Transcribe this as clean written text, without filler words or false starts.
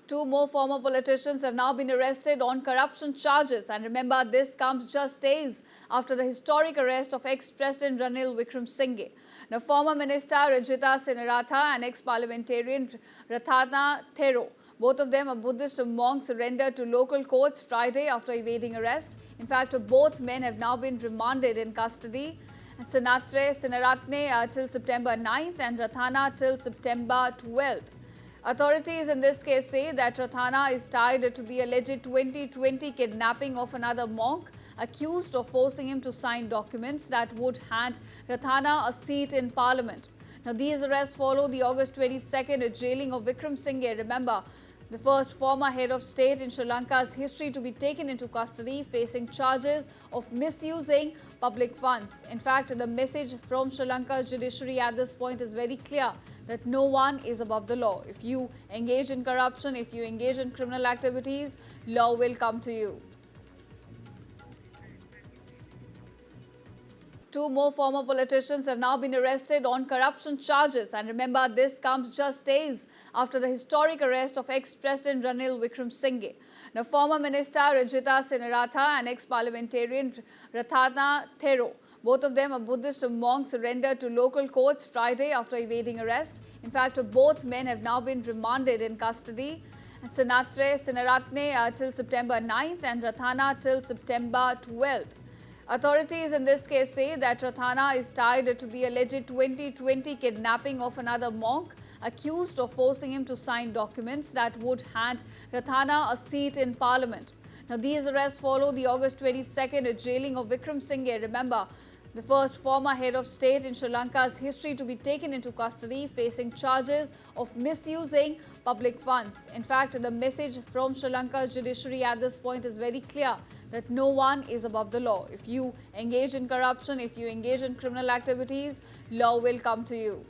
Two more former politicians have now been arrested on corruption charges. And remember, this comes just days after the historic arrest of ex-President Ranil Wickremesinghe. Now, former Minister Rajitha Seneratha and ex-parliamentarian Ratana Thero, both of them are Buddhist monks, surrendered to local courts Friday after evading arrest. In fact, both men have now been remanded in custody. Seneratne till September 9th and Rathana till September 12th. Authorities in this case say that Rathana is tied to the alleged 2020 kidnapping of another monk, accused of forcing him to sign documents that would hand Rathana a seat in parliament. Now, these arrests follow the August 22nd jailing of Wickremesinghe. Remember, the first former head of state in Sri Lanka's history to be taken into custody, facing charges of misusing public funds. In fact, the message from Sri Lanka's judiciary at this point is very clear, that no one is above the law. If you engage in corruption, if you engage in criminal activities, law will come to you. Two more former politicians have now been arrested on corruption charges. And remember, this comes just days after the historic arrest of ex-President Ranil Wickremesinghe. Now, former Minister Rajitha Seneratha and ex-parliamentarian Ratana Thero, both of them are Buddhist monks, surrendered to local courts Friday after evading arrest. In fact, both men have now been remanded in custody. Seneratne till September 9th and Rathana till September 12th. Authorities in this case say that Rathana is tied to the alleged 2020 kidnapping of another monk, accused of forcing him to sign documents that would hand Rathana a seat in parliament. Now, these arrests follow the August 22nd jailing of Wickremesinghe. Remember, the first former head of state in Sri Lanka's history to be taken into custody, facing charges of misusing public funds. In fact, the message from Sri Lanka's judiciary at this point is very clear, that no one is above the law. If you engage in corruption, if you engage in criminal activities, law will come to you.